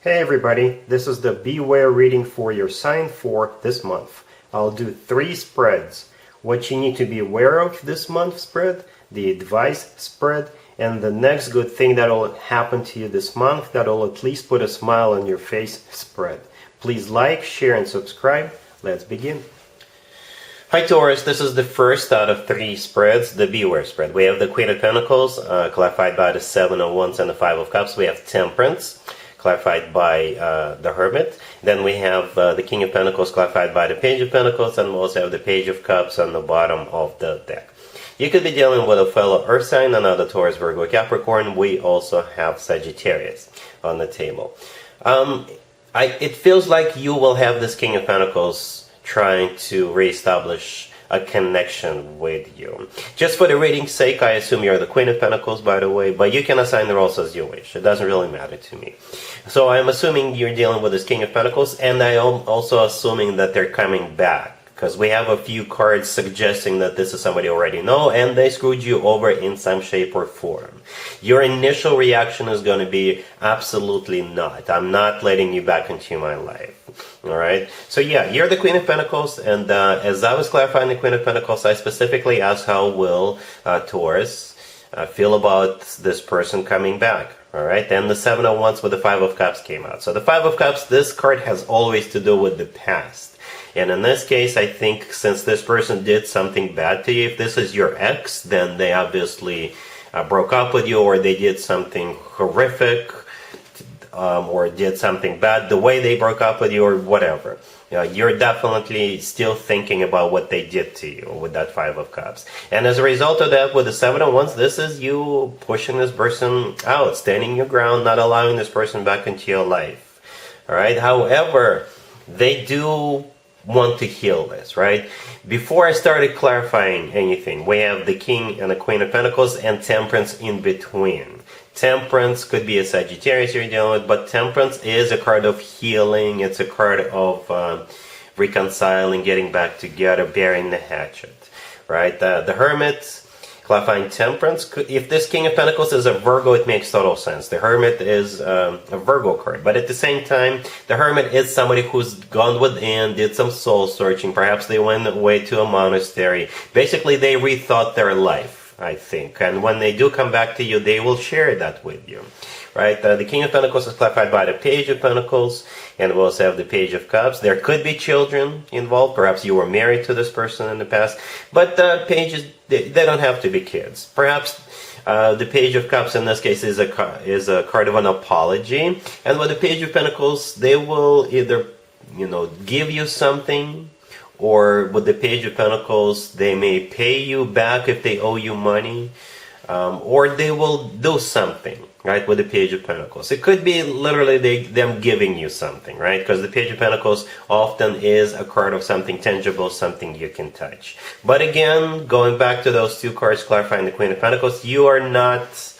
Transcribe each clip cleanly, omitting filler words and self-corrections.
Hey everybody, this is the Beware reading for your sign for this month. I'll do 3 spreads. What you need to be aware of this month spread, the advice spread, and the next good thing that will happen to you this month that will at least put a smile on your face spread. Please like, share, and subscribe. Let's begin. Hi Taurus, this is the first out of 3 spreads, the Beware spread. We have the Queen of Pentacles, clarified by the 7 of Wands and the 5 of Cups. We have Temperance, clarified by the Hermit. Then we have the King of Pentacles, clarified by the Page of Pentacles, and we also have the Page of Cups on the bottom of the deck. You could be dealing with a fellow Earth sign, another Taurus, Virgo, Capricorn. We also have Sagittarius on the table. It feels like you will have this King of Pentacles trying to reestablish a connection with you. Just for the reading's sake, I assume you're the Queen of Pentacles, by the way, but you can assign the roles as you wish. It doesn't really matter to me. So I'm assuming you're dealing with this King of Pentacles, and I'm also assuming that they're coming back, because we have a few cards suggesting that this is somebody you already know, and they screwed you over in some shape or form. Your initial reaction is going to be, absolutely not. I'm not letting you back into my life. Alright, so yeah, you're the Queen of Pentacles, and as I was clarifying the Queen of Pentacles, I specifically asked how will Taurus feel about this person coming back. Alright, then the 7 of Wands with the 5 of Cups came out. So the 5 of Cups, this card has always to do with the past. And in this case, I think since this person did something bad to you, if this is your ex, then they obviously broke up with you, or they did something horrific, or did something bad, the way they broke up with you or whatever. You're definitely still thinking about what they did to you with that 5 of Cups. And as a result of that, with the 7 of Wands, this is you pushing this person out, standing your ground, not allowing this person back into your life. Alright, however, they do want to heal this, right? Before I started clarifying anything, we have the King and the Queen of Pentacles and Temperance in between. Temperance could be a Sagittarius you're dealing with, but Temperance is a card of healing. It's a card of reconciling, getting back together, burying the hatchet, right? The Hermit, clarifying Temperance. If this King of Pentacles is a Virgo, it makes total sense. The Hermit is a Virgo card, but at the same time, the Hermit is somebody who's gone within, did some soul searching. Perhaps they went away to a monastery. Basically, they rethought their life, I think, and when they do come back to you, they will share that with you, right? The King of Pentacles is clarified by the Page of Pentacles, and we also have the Page of Cups. There could be children involved. Perhaps you were married to this person in the past, but pages, they don't have to be kids. Perhaps the Page of Cups in this case is a card of an apology, and with the Page of Pentacles, they will either, give you something, or with the Page of Pentacles, they may pay you back if they owe you money, or they will do something, right, with the Page of Pentacles. It could be literally them giving you something, right, because the Page of Pentacles often is a card of something tangible, something you can touch. But again, going back to those 2 cards clarifying the Queen of Pentacles, you are not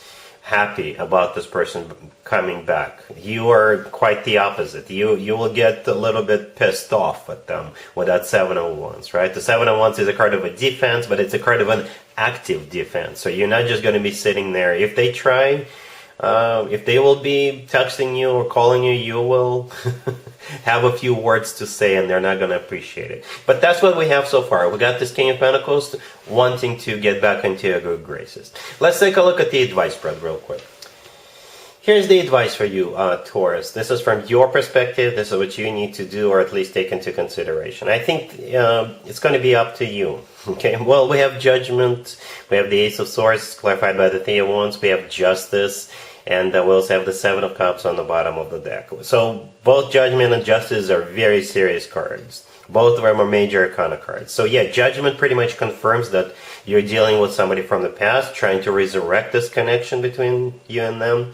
happy about this person coming back. You are quite the opposite. You will get a little bit pissed off at them with that 7 of Wands, right? The 7 of Wands is a card of a defense, but it's a card of an active defense. So you're not just going to be sitting there. If they try, if they will be texting you or calling you, you will have a few words to say, and they're not going to appreciate it. But that's what we have so far. We got this King of Pentacles wanting to get back into your good graces. Let's take a look at the advice spread real quick. Here's the advice for you, Taurus. This is from your perspective. This is what you need to do, or at least take into consideration. I think it's going to be up to you. Okay, well, we have Judgment. We have the Ace of Swords, clarified by the Three of Wands. We have Justice. And we also have the 7 of Cups on the bottom of the deck. So both Judgment and Justice are very serious cards. Both of them are major arcana cards. So yeah, Judgment pretty much confirms that you're dealing with somebody from the past, trying to resurrect this connection between you and them.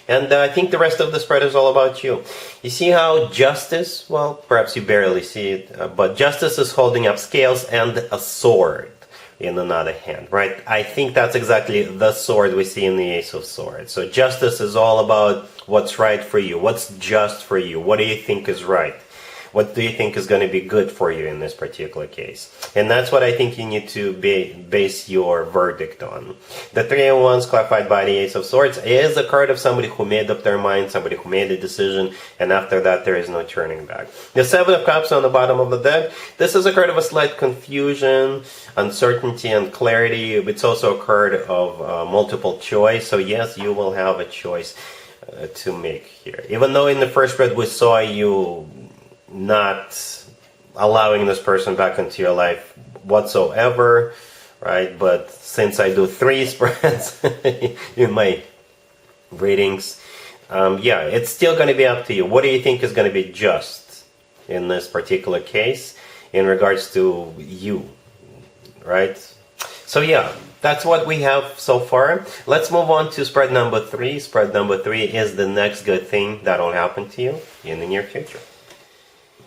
And I think the rest of the spread is all about you. You see how Justice, well, perhaps you barely see it, but Justice is holding up scales and a sword in another hand, right? I think that's exactly the sword we see in the Ace of Swords. So Justice is all about what's right for you, what's just for you, what do you think is right. What do you think is going to be good for you in this particular case? And that's what I think you need to base your verdict on. The Three of Wands, clarified by the Ace of Swords, is a card of somebody who made up their mind, somebody who made a decision, and after that there is no turning back. The Seven of Cups on the bottom of the deck, this is a card of a slight confusion, uncertainty, and clarity. It's also a card of multiple choice, so yes, you will have a choice to make here. Even though in the first spread we saw you not allowing this person back into your life whatsoever, right? But since I do 3 spreads in my readings, yeah, it's still going to be up to you. What do you think is going to be just in this particular case in regards to you, right? So yeah, that's what we have so far. Let's move on to spread number 3. Spread number 3 is the next good thing that will happen to you in the near future.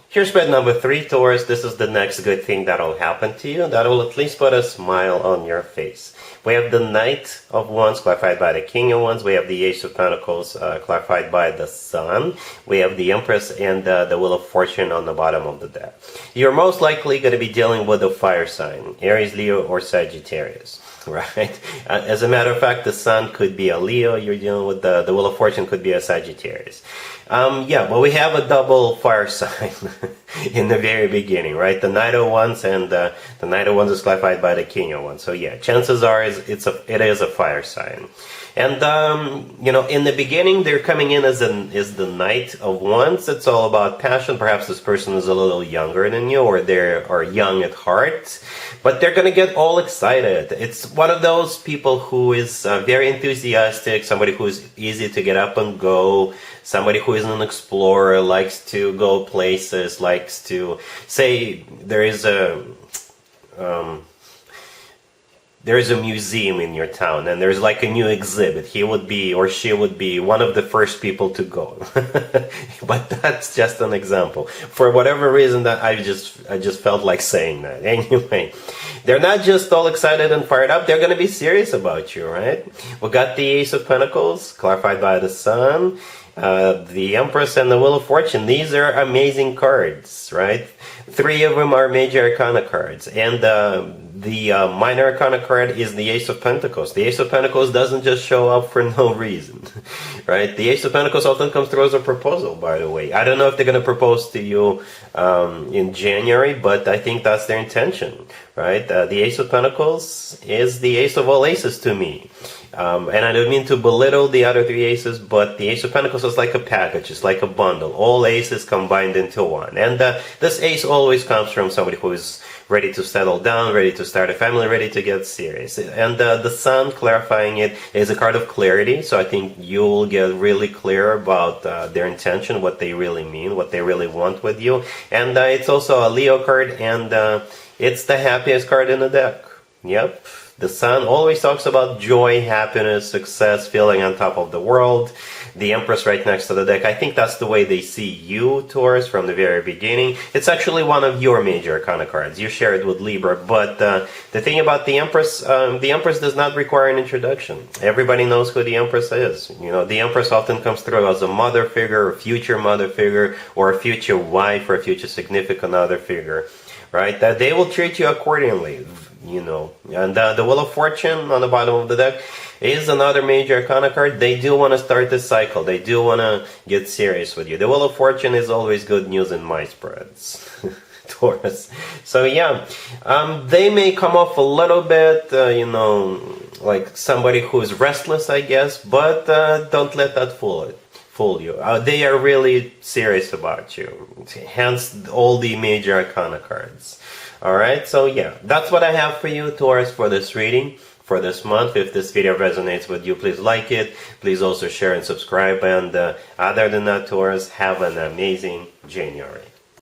Here's spread number 3, Taurus. This is the next good thing that will happen to you. That will at least put a smile on your face. We have the Knight of Wands, clarified by the King of Wands. We have the Ace of Pentacles, clarified by the Sun. We have the Empress and the Wheel of Fortune on the bottom of the deck. You're most likely going to be dealing with a fire sign, Aries, Leo, or Sagittarius. Right? As a matter of fact, the Sun could be a Leo. You're dealing with the Wheel of Fortune could be a Sagittarius. Yeah, but we have a double fire sign in the very beginning, right? The Knight of Wands and the Knight of Wands is clarified by the King of Wands. So yeah, chances are it is a fire sign. And you know, in the beginning, they're coming in as the Knight of Wands. It's all about passion. Perhaps this person is a little younger than you, or they are young at heart, but they're gonna get all excited. It's one of those people who is very enthusiastic, somebody who is easy to get up and go, somebody who is an explorer, likes to go places, likes to say there is a museum in your town and there's like a new exhibit. He would be, or she would be, one of the first people to go. But that's just an example. For whatever reason that I just felt like saying that. Anyway, they're not just all excited and fired up, they're going to be serious about you, right? We got the Ace of Pentacles, clarified by the Sun, the Empress and the Wheel of Fortune. These are amazing cards, right? 3 of them are major arcana cards, and the minor arcana card is the Ace of Pentacles. The Ace of Pentacles doesn't just show up for no reason, right? The Ace of Pentacles often comes through as a proposal, by the way. I don't know if they're going to propose to you in January, but I think that's their intention, right? The Ace of Pentacles is the ace of all aces to me. And I don't mean to belittle the other 3 aces, but the Ace of Pentacles is like a package, it's like a bundle, all aces combined into one. And this ace always comes from somebody who is ready to settle down, ready to start a family, ready to get serious. And the Sun, clarifying it, is a card of clarity, so I think you will get really clear about their intention, what they really mean, what they really want with you. And it's also a Leo card, and it's the happiest card in the deck. Yep. The Sun always talks about joy, happiness, success, feeling on top of the world. The Empress right next to the deck, I think that's the way they see you, Taurus, from the very beginning. It's actually one of your major arcana cards. You share it with Libra, but the thing about the Empress does not require an introduction. Everybody knows who the Empress is. You know, the Empress often comes through as a mother figure, a future mother figure, or a future wife, or a future significant other figure, right? That they will treat you accordingly. You know, and the Wheel of Fortune on the bottom of the deck is another major arcana card. They do want to start this cycle. They do want to get serious with you. The Wheel of Fortune is always good news in my spreads, Taurus. So yeah, they may come off a little bit, you know, like somebody who's restless, I guess, but don't let that fool you. They are really serious about you. Hence all the major arcana cards. Alright, so yeah, that's what I have for you, Taurus, for this reading for this month. If this video resonates with you, please like it. Please also share and subscribe. And other than that, Taurus, have an amazing January.